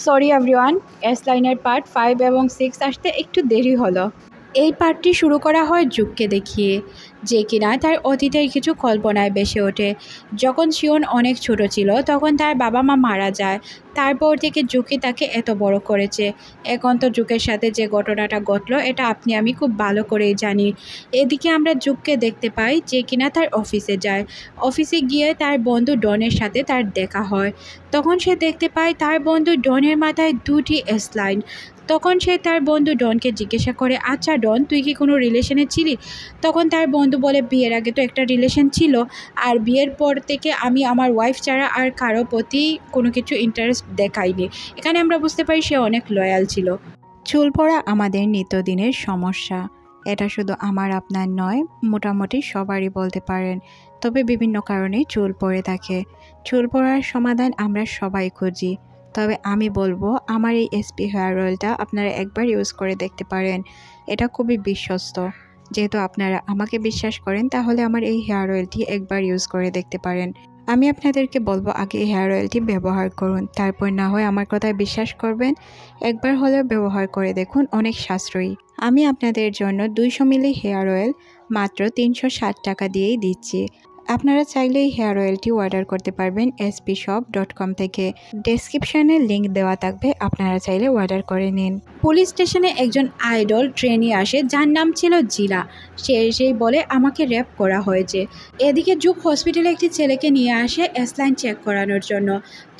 Sorry everyone, S লাইনের part 5 এবং 6 আসতে একটু দেরি হলো। এই পার্টটি শুরু করা হয় জুককে দেখিয়ে, যে কিনা তার অতীতের কিছু কল্পনায় বেসে ওঠে। যখন সিওন অনেক ছোট ছিল তখন তার বাবা মা মারা যায়। তারপর থেকে জুকি তাকে এত বড় করেছে। এখন তো জুকের সাথে যে ঘটনাটা ঘটলো এটা আপনি আমি খুব ভালো করেই জানি। এদিকে আমরা জুককে দেখতে পাই যে কিনা তার অফিসে যায়। অফিসে গিয়ে তার বন্ধু ডনের সাথে তার দেখা হয়। তখন সে দেখতে পায় তার বন্ধু ডনের মাথায় 2টি এস লাইন। তখন সে তার বন্ধু ডনকে জিজ্ঞাসা করে, আচ্ছা ডন, তুই কি কোনো রিলেশনে ছিলি? তখন তার বন্ধু বলে, বিয়ের আগে তো একটা রিলেশন ছিল, আর বিয়ের পর থেকে আমি আমার ওয়াইফ ছাড়া আর কারো প্রতি কোনো কিছু ইন্টারেস্ট দেখাইনি। এখানে আমরা বুঝতে পারি সে অনেক লয়াল ছিল। চুল পড়া আমাদের নিত্যদিনের সমস্যা। এটা শুধু আমার আপনার নয়, মোটামুটি সবারই বলতে পারেন। তবে বিভিন্ন কারণে চুল পড়ে থাকে। চুল পড়ার সমাধান আমরা সবাই খুঁজি। তবে আমি বলবো আমার এই এসপি হেয়ার অয়েলটা আপনারা একবার ইউজ করে দেখতে পারেন। এটা খুবই বিশ্বস্ত। যেহেতু আপনারা আমাকে বিশ্বাস করেন তাহলে আমার এই হেয়ার অয়েলটি একবার ইউজ করে দেখতে পারেন। আমি আপনাদেরকে বলবো আগে এই হেয়ার অয়েলটি ব্যবহার করুন, তারপর না হয় আমার কথায় বিশ্বাস করবেন। একবার হলেও ব্যবহার করে দেখুন, অনেক সাশ্রয়ী। আমি আপনাদের জন্য 200 মিলি হেয়ার অয়েল মাত্র 360 টাকা দিয়েই দিচ্ছি। আপনারা চাইলে এই হেয়ার অয়েলটি অর্ডার করতে পারবেন spshop.com থেকে। ডেসক্রিপশনে লিংক দেওয়া থাকবে, আপনারা চাইলে অর্ডার করে নিন। পুলিশ স্টেশনে একজন আইডল ট্রেনি আসে যার নাম ছিল জিলা। সে এসেই বলে আমাকে র্যাপ করা হয়েছে। এদিকে জুক হসপিটালে একটি ছেলেকে নিয়ে আসে এস লাইন চেক করানোর জন্য।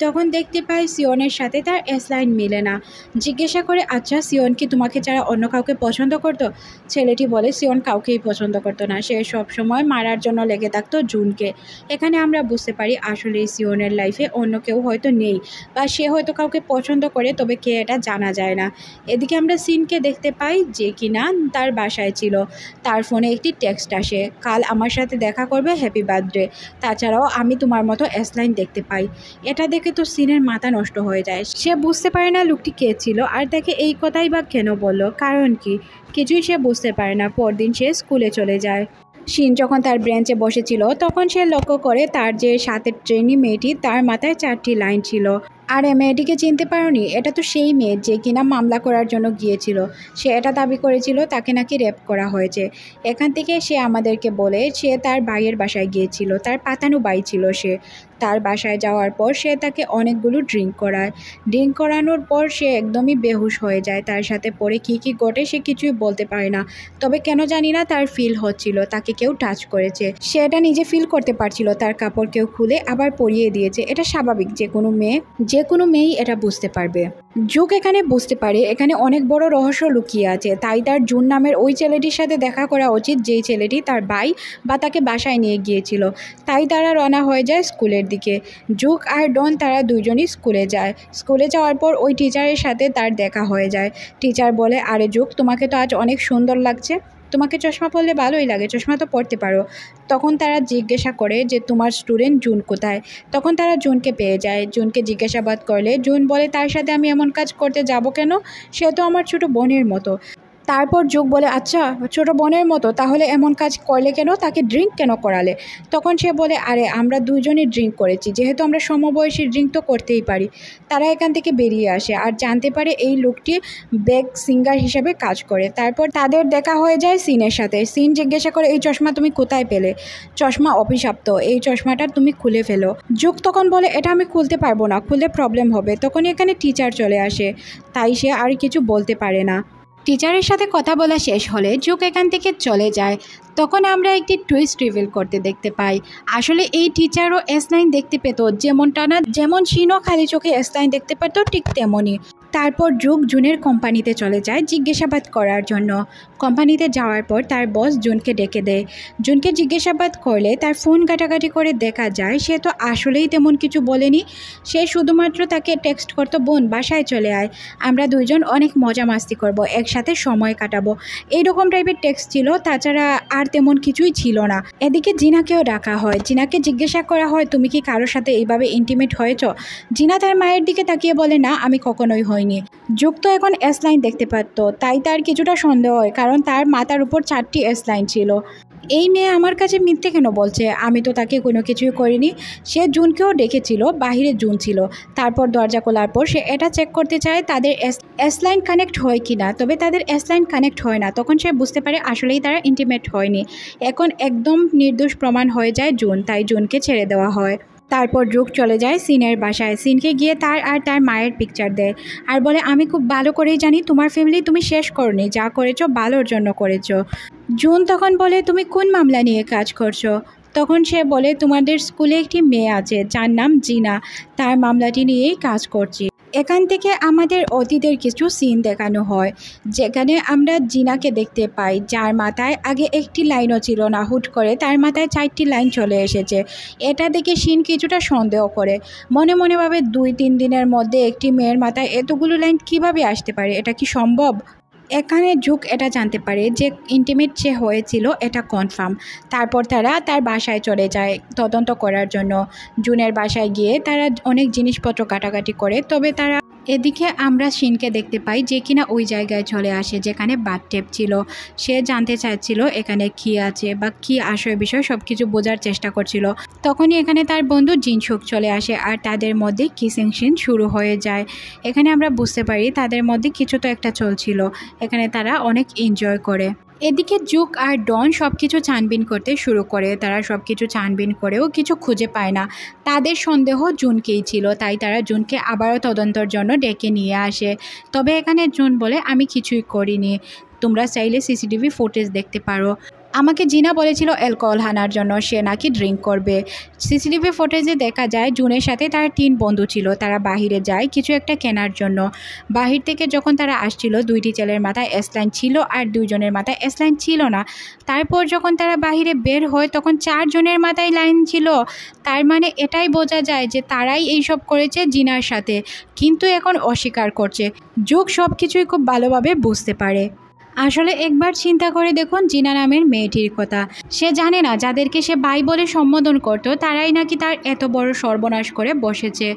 তখন দেখতে পাই সিওনের সাথে তার এস লাইন মিলে না। জিজ্ঞাসা করে, আচ্ছা সিওন কি তোমাকে ছাড়া অন্য কাউকে পছন্দ করতো? ছেলেটি বলে সিওন কাউকেই পছন্দ করতো না, সে সবসময় মারার জন্য লেগে থাকতো জুনকে। এখানে আমরা বুঝতে পারি আসলে সিওনের লাইফে অন্য কেউ হয়তো নেই, বা সে হয়তো কাউকে পছন্দ করে, তবে কে এটা জানা যায় না। এদিকে আমরা সিনকে দেখতে পাই যে কিনা তার বাসায় ছিল। তার ফোনে একটি টেক্সট আসে, কাল আমার সাথে দেখা করবে, হ্যাপি বার্থডে। তাছাড়াও আমি তোমার মতো এস লাইন দেখতে পাই। এটা দেখে তো সিনের মাথা নষ্ট হয়ে যায়। সে বুঝতে পারে না লোকটি কে ছিল, আর তাকে এই কথাই বা কেন বলল, কারণ কি, কিছুই সে বুঝতে পারে না। পরদিন সে স্কুলে চলে যায়। শিন যখন তার ব্রেঞ্চে বসেছিল তখন সে লক্ষ্য করে তার যে সাথে ট্রেনি মেয়েটি, তার মাথায় 4টি লাইন ছিল। আর এ মেয়েটিকে চিনতে পারোনি? এটা তো সেই মেয়ে যে কিনা মামলা করার জন্য গিয়েছিল। সে এটা দাবি করেছিল তাকে নাকি রেপ করা হয়েছে। এখান থেকে সে আমাদেরকে বলে সে তার ভাইয়ের বাসায় গিয়েছিল, তার পাতানো ভাই ছিল সে। তার বাসায় যাওয়ার পর সে তাকে অনেকগুলো ড্রিঙ্ক করায়। ড্রিঙ্ক করানোর পর সে একদমই বেহুশ হয়ে যায়। তার সাথে পরে কী কী ঘটে সে কিছুই বলতে পারে না। তবে কেন জানি না তার ফিল হচ্ছিল তাকে কেউ টাচ করেছে। সে এটা নিজে ফিল করতে পারছিল। তার কাপড় কেউ খুলে আবার পরিয়ে দিয়েছে। এটা স্বাভাবিক, যে কোনো মেয়েই এটা বুঝতে পারবে। জুক এখানে বুঝতে পারে এখানে অনেক বড় রহস্য লুকিয়ে আছে। তাই তার জুন নামের ওই ছেলেটির সাথে দেখা করা উচিত, যেই ছেলেটি তার ভাই বা তাকে বাসায় নিয়ে গিয়েছিল। তাই তারা রওনা হয়ে যায় স্কুলের দিকে। জুক আর ডন তারা দুজনই স্কুলে যায়। স্কুলে যাওয়ার পর ওই টিচারের সাথে তার দেখা হয়ে যায়। টিচার বলে, আরে জুক, তোমাকে তো আজ অনেক সুন্দর লাগছে, তোমাকে চশমা পরলে ভালোই লাগে, চশমা তো পরতে পারো। তখন তারা জিজ্ঞাসা করে যে তোমার স্টুডেন্ট জুন কোথায়? তখন তারা জুনকে পেয়ে যায়। জুনকে জিজ্ঞাসাবাদ করলে জুন বলে, তার সাথে আমি এমন কাজ করতে যাব কেন, সে তো আমার ছোট বোনের মতো। তারপর জুক বলে, আচ্ছা ছোট বোনের মতো, তাহলে এমন কাজ করলে কেন, তাকে ড্রিঙ্ক কেন করালে? তখন সে বলে, আরে আমরা দুজনই ড্রিঙ্ক করেছি, যেহেতু আমরা সমবয়সী ড্রিঙ্ক তো করতেই পারি। তারা এখান থেকে বেরিয়ে আসে আর জানতে পারে এই লোকটি ব্যাক সিঙ্গার হিসেবে কাজ করে। তারপর তাদের দেখা হয়ে যায় সিনের সাথে। সিন জিজ্ঞাসা করে, এই চশমা তুমি কোথায় পেলে? চশমা অভিশপ্ত, এই চশমাটা তুমি খুলে ফেলো। জুক তখন বলে, এটা আমি খুলতে পারবো না, খুললে প্রবলেম হবে। তখন এখানে টিচার চলে আসে, তাই সে আর কিছু বলতে পারে না। টিচারের সাথে কথা বলা শেষ হলে জুক এখান থেকে চলে যায়। তখন আমরা একটি টুইস্ট রিভিল করতে দেখতে পাই। আসলে এই টিচারও এস লাইন দেখতে পেত, যেমন শিনও খালি চোখে এস লাইন দেখতে পেত, ঠিক তেমনই। তারপর জুক জুনের কোম্পানিতে চলে যায় জিজ্ঞাসাবাদ করার জন্য। কোম্পানিতে যাওয়ার পর তার বস জুনকে ডেকে দেয়। জুনকে জিজ্ঞাসাবাদ করলে তার ফোন ঘাটাঘাটি করে দেখা যায় সে তো আসলেই তেমন কিছু বলেনি। সে শুধুমাত্র তাকে টেক্সট করতো, বোন বাসায় চলে আয়, আমরা দুইজন অনেক মজা মাস্তি করব, একসাথে সময় কাটাবো, এইরকম টাইপের টেক্সট ছিল। তাছাড়া আর তেমন কিছুই ছিল না। এদিকে জিনাকেও ডাকা হয়। জিনাকে জিজ্ঞাসা করা হয়, তুমি কি কারোর সাথে এইভাবে ইন্টিমেট হয়েছ? জিনা তার মায়ের দিকে তাকিয়ে বলে, না, আমি কখনোই হয়নি। জুক তো এখন এস লাইন দেখতে পারতো, তাই তার কিছুটা সন্দেহ হয়, কারণ তার মাথার উপর 4টি এস লাইন ছিল। এই মেয়ে আমার কাছে মিথ্যে কেন বলছে, আমি তো তাকে কোনো কিছুই করিনি। সে জুনকেও ডেকেছিল, বাহিরে জুন ছিল। তারপর দরজা খোলার পর সে এটা চেক করতে চায় তাদের এস লাইন কানেক্ট হয় কি না, তবে তাদের এস লাইন কানেক্ট হয় না। তখন সে বুঝতে পারে আসলেই তারা ইন্টিমেট হয়নি। এখন একদম নির্দোষ প্রমাণ হয়ে যায় জুন, তাই জুনকে ছেড়ে দেওয়া হয়। তারপর জুক চলে যায় সিনের বাসায়। সিনকে গিয়ে তার আর তার মায়ের পিকচার দেয় আর বলে, আমি খুব ভালো করেই জানি তোমার ফ্যামিলি তুমি শেষ করনি, যা করেছো ভালোর জন্য করেছো। জুন তখন বলে, তুমি কোন মামলা নিয়ে কাজ করছো? তখন সে বলে, তোমাদের স্কুলে একটি মেয়ে আছে যার নাম জিনা, তার মামলাটি নিয়েই কাজ করছি। এখান থেকে আমাদের অতীতের কিছু সিন দেখানো হয়, যেখানে আমরা জিনাকে দেখতে পাই, যার মাথায় আগে একটি লাইনও ছিল না, হুট করে তার মাথায় 4টি লাইন চলে এসেছে। এটা দেখে শিন কিছুটা সন্দেহ করে, মনে মনে ভাবে 2-3 দিনের মধ্যে একটি মেয়ের মাথায় এতগুলো লাইন কিভাবে আসতে পারে, এটা কি সম্ভব? এখানে জুক এটা জানতে পারে যে ইন্টিমেট যে হয়েছিল এটা কনফার্ম। তারপর তারা তার বাসায় চলে যায় তদন্ত করার জন্য। জুনের বাসায় গিয়ে তারা অনেক জিনিসপত্র কাটাকাটি করে, তবে তারা এদিকে আমরা শিনকে দেখতে পাই যে কিনা ওই জায়গায় চলে আসে যেখানে বাথটেপ ছিল। সে জানতে চাচ্ছিল এখানে কি আছে বা কি আসল বিষয় সব কিছু বোঝার চেষ্টা করছিল। তখনই এখানে তার বন্ধু জিনসুক চলে আসে আর তাদের মধ্যে কিসিং সিন শুরু হয়ে যায়। এখানে আমরা বুঝতে পারি তাদের মধ্যে কিছু তো একটা চলছিল, এখানে তারা অনেক এনজয় করে। এদিকে জুক আর ডন সব কিছু ছানবিন করতে শুরু করে। তারা সব কিছু ছানবিন করেও কিছু খুঁজে পায় না। তাদের সন্দেহ জুনকেই ছিল, তাই তারা জুনকে আবারও তদন্তের জন্য ডেকে নিয়ে আসে। তবে এখানে জুন বলে, আমি কিছুই করিনি, তোমরা চাইলে সিসিটিভি ফুটেজ দেখতে পারো। আমাকে জিনা বলেছিল অ্যালকোহল আনার জন্য, সে নাকি ড্রিঙ্ক করবে। সিসিটিভি ফুটেজে দেখা যায় জুনের সাথে তার 3 বন্ধু ছিল। তারা বাহিরে যায় কিছু একটা কেনার জন্য। বাহির থেকে যখন তারা আসছিল 2টি ছেলের মাথায় এস লাইন ছিল আর 2 জনের মাথায় এস লাইন ছিল না। তারপর যখন তারা বাহিরে বের হয় তখন 4 জনের মাথায় লাইন ছিল। তার মানে এটাই বোঝা যায় যে তারাই এইসব করেছে জিনার সাথে, কিন্তু এখন অস্বীকার করছে। জুক সব কিছুই খুব ভালোভাবে বুঝতে পারে। আসলে একবার চিন্তা করে দেখুন জিনা নামের মেয়েটির কথা। সে জানে না যাদেরকে সে ভাই বলে সম্বোধন করত তারাই নাকি তার এত বড় সর্বনাশ করে বসেছে,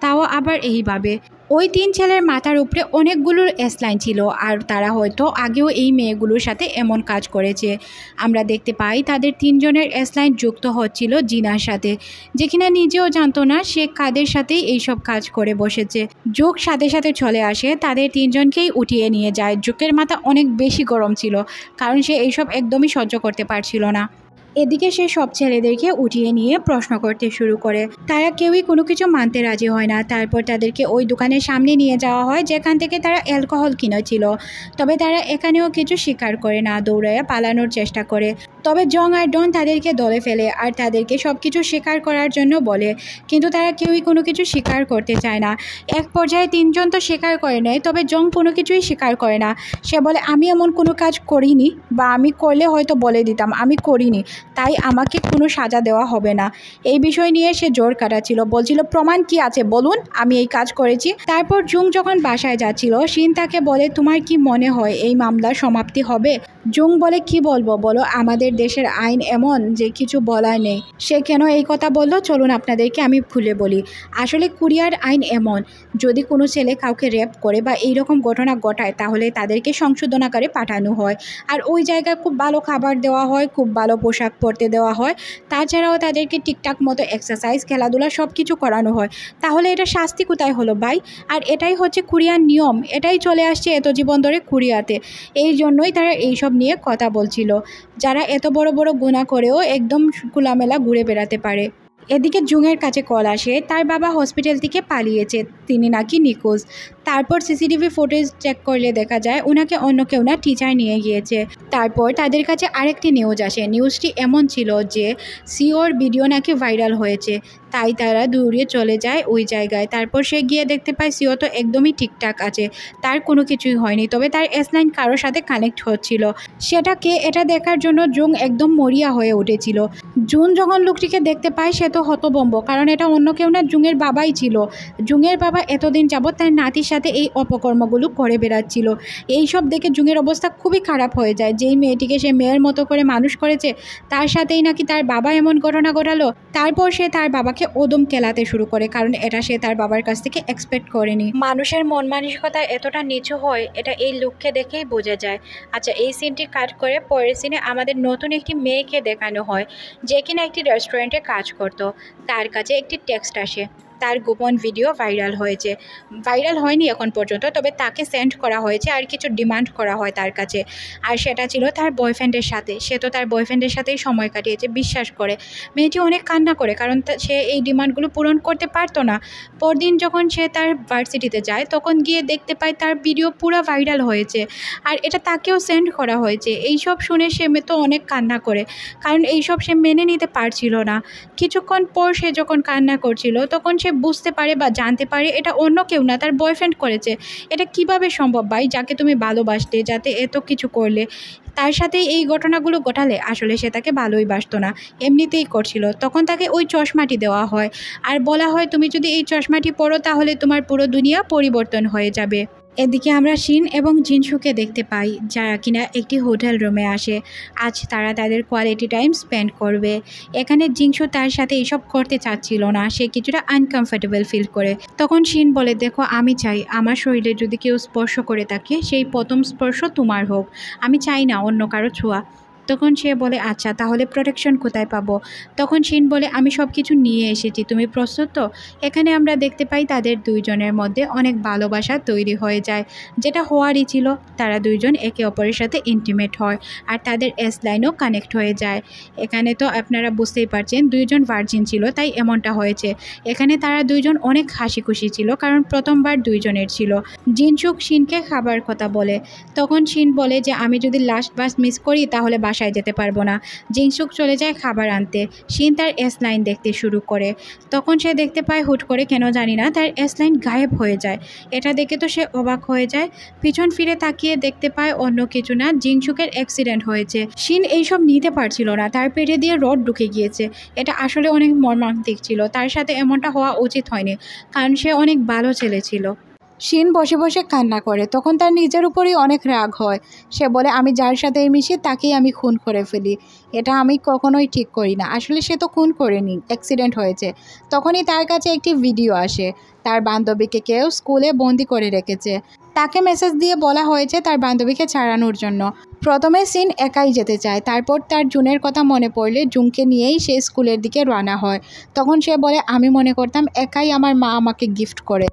তাও আবার এইভাবে। ওই 3 ছেলের মাথার উপরে অনেকগুলো এস লাইন ছিল আর তারা হয়তো আগেও এই মেয়েগুলোর সাথে এমন কাজ করেছে। আমরা দেখতে পাই তাদের 3 জনের এস লাইন যুক্ত হচ্ছিল জিনার সাথে, যে কিনা নিজেও জানতো না সে কাদের সাথেই এইসব কাজ করে বসেছে। জুক সাথে সাথে চলে আসে, তাদের 3 জনকেই উঠিয়ে নিয়ে যায়। জুকের মাথা অনেক বেশি গরম ছিল, কারণ সে এইসব একদমই সহ্য করতে পারছিল না। এদিকে সে সব ছেলেদেরকে উঠিয়ে নিয়ে প্রশ্ন করতে শুরু করে। তারা কেউই কোনো কিছু মানতে রাজি হয় না। তারপর তাদেরকে ওই দোকানের সামনে নিয়ে যাওয়া হয় যেখান থেকে তারা অ্যালকোহল কিনেছিল। তবে তারা এখানেও কিছু স্বীকার করে না, দৌড়াইয়া পালানোর চেষ্টা করে। তবে জং আর ডন তাদেরকে দলে ফেলে আর তাদেরকে সব কিছু স্বীকার করার জন্য বলে, কিন্তু তারা কেউই কোনো কিছু স্বীকার করতে চায় না। এক পর্যায়ে 3 জন তো স্বীকার করে নেয়, তবে জং কোনো কিছুই স্বীকার করে না। সে বলে, আমি এমন কোনো কাজ করিনি, বা আমি করলে হয়তো বলে দিতাম, আমি করিনি, তাই আমাকে কোনো সাজা দেওয়া হবে না। এই বিষয় নিয়ে সে জোর কাটাচ্ছিল, বলছিল প্রমাণ কি আছে বলুন, আমি এই কাজ করেছি। তারপর জুং যখন বাসায় যাচ্ছিল শিন তাকে বলে, তোমার কি মনে হয় এই মামলার সমাপ্তি হবে? জুং বলে, কি বলবো বলো, আমাদের দেশের আইন এমন যে কিছু বলার নেই। সে কেন এই কথা বললো চলুন আপনাদেরকে আমি খুলে বলি। আসলে কোরিয়ার আইন এমন, যদি কোনো ছেলে কাউকে রেপ করে বা এইরকম ঘটনা ঘটায় তাহলে তাদেরকে সংশোধনাগারে পাঠানো হয়। আর ওই জায়গায় খুব ভালো খাবার দেওয়া হয়, খুব ভালো পোশাক পরতে দেওয়া হয়, তাছাড়াও তাদেরকে ঠিকঠাক মতো এক্সারসাইজ খেলাধুলা সব কিছু করানো হয়। তাহলে এটা শাস্তি কোথায় হলো ভাই? আর এটাই হচ্ছে কোরিয়ার নিয়ম, এটাই চলে আসছে এত জীবন ধরে কোরিয়াতে। এই জন্যই তারা এইসব নিয়ে কথা বলছিল, যারা এত বড় বড় গুনাহ করেও একদম খোলামেলা ঘুরে বেড়াতে পারে। এদিকে জুংয়ের কাছে কল আসে, তার বাবা হসপিটাল থেকে পালিয়েছে, তিনি নাকি নিখোঁজ। তারপর সিসিটিভি ফুটেজ চেক করলে দেখা যায় ওনাকে অন্য কেউ না টিচার নিয়ে গিয়েছে। তারপর তাদের কাছে আরেকটি নিউজ আসে। নিউজটি এমন ছিল যে সিওর ভিডিও নাকি ভাইরাল হয়েছে, তাই তারা দৌড়িয়ে চলে যায় ওই জায়গায়। তারপর সে গিয়ে দেখতে পায় সিও তো একদমই ঠিকঠাক আছে, তার কোনো কিছুই হয়নি, তবে তার S9 কারোর সাথে কানেক্ট হচ্ছিল। সেটাকে এটা দেখার জন্য জুং একদম মরিয়া হয়ে উঠেছিল। জুন যখন লোকটিকে দেখতে পায় সে তো হতভম্ব, কারণ এটা অন্য কেউ না, জুংয়ের বাবাই ছিল। জুংয়ের বাবা এতদিন যাবৎ তার নাতির সাথে সাথে এই অপকর্মগুলো করে বেড়াচ্ছিল। এইসব দেখে জুংয়ের অবস্থা খুবই খারাপ হয়ে যায়। যেই মেয়েটিকে সে মেয়ের মতো করে মানুষ করেছে তার সাথেই নাকি তার বাবা এমন ঘটনা ঘটালো। তারপর সে তার বাবাকে ওদম কেলাতে শুরু করে, কারণ এটা সে তার বাবার কাছ থেকে এক্সপেক্ট করেনি। মানুষের মন মানসিকতা এতটা নিচু হয় এটা এই লুককে দেখেই বোঝা যায়। আচ্ছা, এই সিনটি কাট করে পরের সিনে আমাদের নতুন একটি মেয়েকে দেখানো হয় যে কিনা একটি রেস্টুরেন্টে কাজ করত। তার কাছে একটি টেক্সট আসে, তার গোপন ভিডিও ভাইরাল হয়েছে। ভাইরাল হয়নি এখন পর্যন্ত, তবে তাকে সেন্ড করা হয়েছে আর কিছু ডিমান্ড করা হয় তার কাছে। আর সেটা ছিল তার বয়ফ্রেন্ডের সাথে। সে তো তার বয়ফ্রেন্ডের সাথেই সময় কাটিয়েছে, বিশ্বাস করে। মেয়েটি অনেক কান্না করে, কারণ সে এই ডিমান্ডগুলো পূরণ করতে পারতো না। পরদিন যখন সে তার ভার্সিটিতে যায় তখন গিয়ে দেখতে পায় তার ভিডিও পুরো ভাইরাল হয়েছে আর এটা তাকেও সেন্ড করা হয়েছে। এইসব শুনে সে তো অনেক কান্না করে, কারণ এইসব সে মেনে নিতে পারছিল না। কিছুক্ষণ পর সে যখন কান্না করছিল তখন সে বুঝতে পারে বা জানতে পারে এটা অন্য কেউ না, তার বয়ফ্রেন্ড করেছে। এটা কিভাবে সম্ভব ভাই, যাকে তুমি ভালোবাসতে, যাতে এত কিছু করলে, তার সাথেই এই ঘটনাগুলো ঘটালে? আসলে সে তাকে ভালোই বাসতো না, এমনিতেই করছিল। তখন তাকে ওই চশমাটি দেওয়া হয় আর বলা হয় তুমি যদি এই চশমাটি পরো তাহলে তোমার পুরো দুনিয়া পরিবর্তন হয়ে যাবে। এদিকে আমরা শিন এবং জিনসুকে দেখতে পাই যারা কিনা একটি হোটেল রুমে আসে। আজ তারা তাদের কোয়ালিটি টাইম স্পেন্ড করবে। এখানে জিনসু তার সাথে এসব করতে চাচ্ছিল না, সে কিছুটা আনকমফোর্টেবল ফিল করে। তখন শিন বলে, দেখো আমি চাই আমার শরীরে যদি কেউ স্পর্শ করে থাকে সেই প্রথম স্পর্শ তোমার হোক, আমি চাই না অন্য কারো ছোঁয়া। তখন সে বলে আচ্ছা তাহলে প্রোটেকশন কোথায় পাবো? তখন শিন বলে আমি সব কিছু নিয়ে এসেছি, তুমি প্রস্তুত তো? এখানে আমরা দেখতে পাই তাদের দুইজনের মধ্যে অনেক ভালোবাসা তৈরি হয়ে যায়, যেটা হওয়ারই ছিল। তারা দুইজন একে অপরের সাথে ইন্টিমেট হয় আর তাদের এস লাইনও কানেক্ট হয়ে যায়। এখানে তো আপনারা বুঝতেই পারছেন দুইজন ভার্জিন ছিল তাই এমনটা হয়েছে। এখানে তারা দুইজন অনেক হাসি খুশি ছিল, কারণ প্রথমবার দুইজনের ছিল। জিনসুক শিনকে খাবার কথা বলে, তখন শিন বলে যে আমি যদি লাস্ট বাস মিস করি তাহলে বাসায় যেতে পারবো না। জিনসুক চলে যায় খাবার আনতে। শিন তার এস লাইন দেখতে শুরু করে। তখন সে দেখতে পায় হুট করে কেন জানি না তার এস লাইন গায়েব হয়ে যায়। এটা দেখে তো সে অবাক হয়ে যায়। পিছন ফিরে তাকিয়ে দেখতে পায় অন্য কিছু না, জিনসুকের অ্যাক্সিডেন্ট হয়েছে। শিন এইসব নিতে পারছিল না, তার পেটে দিয়ে রড ঢুকে গিয়েছে। এটা আসলে অনেক মর্মান্তিক ছিল, তার সাথে এমনটা হওয়া উচিত হয়নি, কারণ সে অনেক ভালো ছেলে ছিল। শিন বসে বসে কান্না করে। তখন তার নিজের উপরই অনেক রাগ হয়। সে বলে আমি যার সাথে মিশি তাকেই আমি খুন করে ফেলি, এটা আমি কখনোই ঠিক করি না। আসলে সে তো খুন করেনি, অ্যাক্সিডেন্ট হয়েছে। তখনই তার কাছে একটি ভিডিও আসে, তার বান্ধবীকে কেউ স্কুলে বন্দি করে রেখেছে। তাকে মেসেজ দিয়ে বলা হয়েছে তার বান্ধবীকে ছাড়ানোর জন্য। প্রথমে শিন একাই যেতে চায়, তারপর তার জুনের কথা মনে পড়লে জুনকে নিয়েই সে স্কুলের দিকে রওনা হয়। তখন সে বলে আমি মনে করতাম একাই আমার মা আমাকে গিফট করে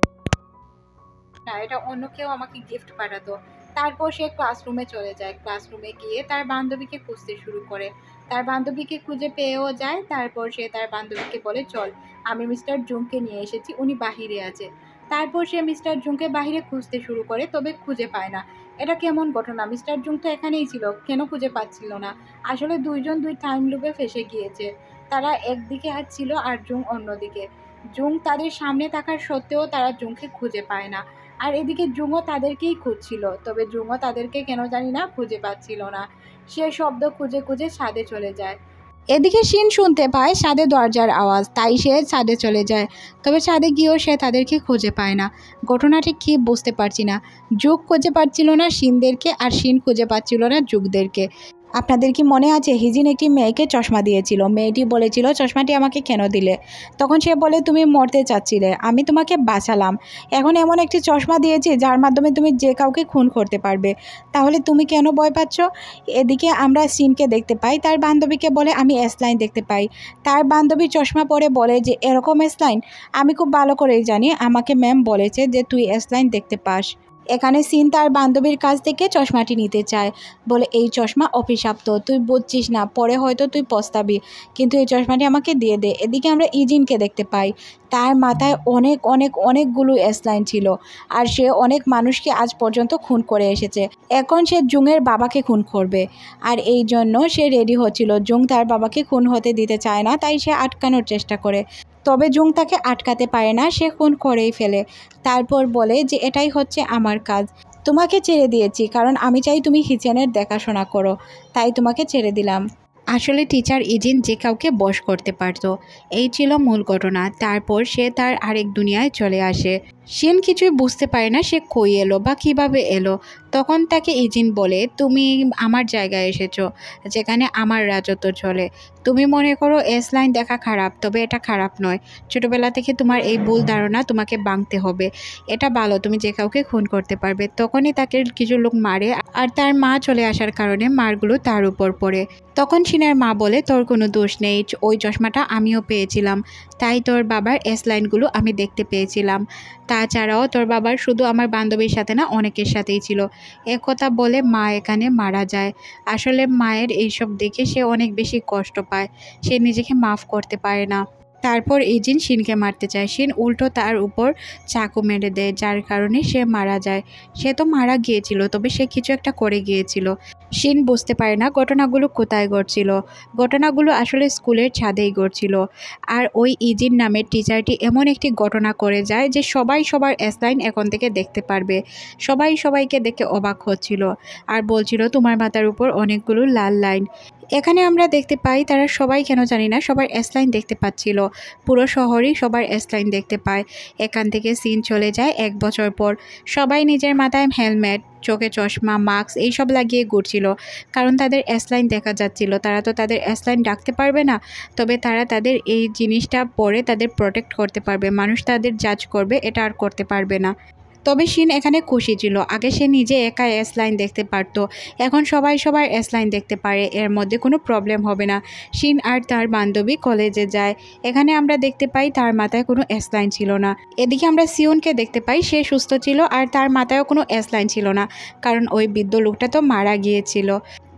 না, এটা অন্য কেউ আমাকে গিফট পাঠাতো। তারপর সে ক্লাসরুমে চলে যায়। ক্লাসরুমে গিয়ে তার বান্ধবীকে খুঁজতে শুরু করে। তার বান্ধবীকে খুঁজে পেয়েও যায়। তারপর সে তার বান্ধবীকে বলে চল, আমি মিস্টার জুংকে নিয়ে এসেছি, উনি বাহিরে আছে। তারপর সে মিস্টার জুংকে বাহিরে খুঁজতে শুরু করে, তবে খুঁজে পায় না। এটা কেমন ঘটনা, মিস্টার জুং তো এখানেই ছিল, কেন খুঁজে পাচ্ছিল না? আসলে দুইজন দুই টাইম লুপে ফেসে গিয়েছে। তারা একদিকে ছিল আর জুং অন্যদিকে। জুং তাদের সামনে থাকার সত্ত্বেও তারা জুংকে খুঁজে পায় না। আর এদিকে জুংও তাদেরকেই খুঁজছিল, তবে জুংও তাদেরকে কেন জানি না খুঁজে পাচ্ছিল না। সে শব্দ খুঁজে খুঁজে ছাদে চলে যায়। এদিকে শিন শুনতে পায় ছাদে দরজার আওয়াজ, তাই সে ছাদে চলে যায়। তবে ছাদে গিয়েও সে তাদেরকে খুঁজে পায় না। ঘটনাটি কি বুঝতে পারছি না। যুগ খুঁজে পাচ্ছিল না শিনদেরকে আর শিন খুঁজে পাচ্ছিল না যুগদেরকে। আপনাদের কি মনে আছে হিজিন একটি মেয়েকে চশমা দিয়েছিল? মেয়েটি বলেছিল চশমাটি আমাকে কেন দিলে? তখন সে বলে তুমি মরতে চাচ্ছিলে, আমি তোমাকে বাঁচালাম। এখন এমন একটি চশমা দিয়েছি যার মাধ্যমে তুমি যে কাউকে খুন করতে পারবে, তাহলে তুমি কেন ভয় পাচ্ছ? এদিকে আমরা শিনকে দেখতে পাই, তার বান্ধবীকে বলে আমি এস লাইন দেখতে পাই। তার বান্ধবী চশমা পরে বলে যে এরকম এস লাইন আমি খুব ভালো করেই জানি, আমাকে ম্যাম বলেছে যে তুই এস লাইন দেখতে পাস। এখানে সিন তার বান্ধবীর কাছ থেকে চশমাটি নিতে চায়, বলে এই চশমা অভিশপ্ত, তুই বুঝছিস না, পরে হয়তো তুই পস্তাবি, কিন্তু এই চশমাটি আমাকে দিয়ে দে। এদিকে আমরা ইজিনকে দেখতে পাই, তার মাথায় অনেক অনেক অনেকগুলো এস লাইন ছিল আর সে অনেক মানুষকে আজ পর্যন্ত খুন করে এসেছে। এখন সে জুংয়ের বাবাকে খুন করবে আর এই জন্য সে রেডি হচ্ছিল। জুং তার বাবাকে খুন হতে দিতে চায় না, তাই সে আটকানোর চেষ্টা করে। তবে জুং তাকে আটকাতে পারে না, সে খুন করেই ফেলে। তারপর বলে যে এটাই হচ্ছে আমার কাজ, তোমাকে ছেড়ে দিয়েছি কারণ আমি চাই তুমি হিচেনের দেখাশোনা করো, তাই তোমাকে ছেড়ে দিলাম। আসলে টিচার ইজিন যে কাউকে বশ করতে পারত, এই ছিল মূল ঘটনা। তারপর সে তার আরেক দুনিয়ায় চলে আসে। শিন কিছুই বুঝতে পারে না সে কই এলো বা কীভাবে এলো। তখন তাকে ইজিন বলে, তুমি আমার জায়গায় এসেছো, যেখানে আমার রাজত্ব চলে। তুমি মনে করো এস লাইন দেখা খারাপ, তবে এটা খারাপ নয়। ছোটবেলা থেকে তোমার এই ভুল ধারণা তোমাকে ভাঙতে হবে। এটা ভালো, তুমি যে কাউকে খুন করতে পারবে। তখনই তাকে কিছু লোক মারে, আর তার মা চলে আসার কারণে মারগুলো তার উপর পড়ে। তখন শিনের মা বলে, তোর কোনো দোষ নেই, ওই চশমাটা আমিও পেয়েছিলাম, তাই তোর বাবার এস লাইনগুলো আমি দেখতে পেয়েছিলাম। তাছাড়াও তোর বাবার শুধু আমার বান্ধবীর সাথে না, অনেকের সাথেই ছিল। একথা বলে মা এখানে মারা যায়। আসলে মায়ের এইসব দেখে সে অনেক বেশি কষ্ট পায়, সে নিজেকে মাফ করতে পারে না। তারপর ইজিন শিনকে মারতে চায়, শিন উল্টো তার উপর চাকু মেরে দেয়, যার কারণে সে মারা যায়। সে তো মারা গিয়েছিল, তবে সে কিছু একটা করে গিয়েছিল। শিন বুঝতে পারে না ঘটনাগুলো কোথায় ঘটছিল। ঘটনাগুলো আসলে স্কুলের ছাদেই ঘটছিল। আর ওই ইজিন নামের টিচারটি এমন একটি ঘটনা করে যায় যে সবাই সবার এস লাইন এখন থেকে দেখতে পারবে। সবাই সবাইকে দেখে অবাক হচ্ছিল আর বলছিল, তোমার মাথার উপর অনেকগুলো লাল লাইন। এখানে আমরা দেখতে পাই তারা সবাই, কেন জানি না, সবার এস লাইন দেখতে পাচ্ছিল। পুরো শহরই সবার এস লাইন দেখতে পায়। এখান থেকে সিন চলে যায় 1 বছর পর। সবাই নিজের মাথায় হেলমেট, চোখে চশমা, মাস্ক এইসব লাগিয়ে ঘুরছিল, কারণ তাদের এস লাইন দেখা যাচ্ছিল। তারা তো তাদের এস লাইন ডাকতে পারবে না, তবে তারা তাদের এই জিনিসটা পরে তাদের প্রোটেক্ট করতে পারবে। মানুষ তাদের জাজ করবে, এটা আর করতে পারবে না। তবে শিন এখানে খুশি ছিল। আগে সে নিজে একা এস লাইন দেখতে পারতো, এখন সবাই সবার এস লাইন দেখতে পারে, এর মধ্যে কোনো প্রবলেম হবে না। শিন আর তার বান্ধবী কলেজে যায়। এখানে আমরা দেখতে পাই তার মাথায় কোনো এস লাইন ছিল না। এদিকে আমরা সিওনকে দেখতে পাই, সে সুস্থ ছিল আর তার মাথায়ও কোনো এস লাইন ছিল না, কারণ ওই বৃদ্ধ লোকটা তো মারা গিয়েছিল।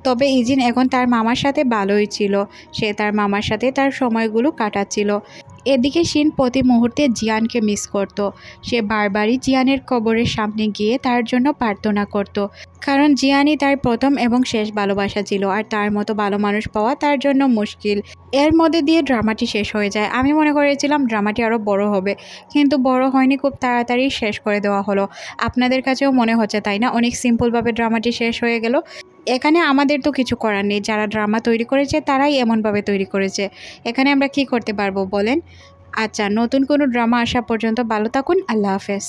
তবে ইজিন এখন তার মামার সাথে ভালোই ছিল, সে তার মামার সাথে তার সময়গুলো কাটাচ্ছিল। এদিকে শিন প্রতি মুহূর্তে জিয়ানকে মিস করত। সে বারবারই জিয়ানের কবরের সামনে গিয়ে তার জন্য প্রার্থনা করত, কারণ জিয়ানই তার প্রথম এবং শেষ ভালোবাসা ছিল, আর তার মতো ভালো মানুষ পাওয়া তার জন্য মুশকিল। এর মধ্যে দিয়ে ড্রামাটি শেষ হয়ে যায়। আমি মনে করেছিলাম ড্রামাটি আরও বড় হবে, কিন্তু বড় হয়নি, খুব তাড়াতাড়ি শেষ করে দেওয়া হলো। আপনাদের কাছেও মনে হচ্ছে তাই না? অনেক সিম্পলভাবে ড্রামাটি শেষ হয়ে গেল। এখানে আমাদের তো কিছু করার নেই, যারা ড্রামা তৈরি করেছে তারাই এমনভাবে তৈরি করেছে। এখানে আমরা কি করতে পারবো বলেন? আচ্ছা, নতুন কোনো ড্রামা আসা পর্যন্ত ভালো থাকুন। আল্লাহ হাফেজ।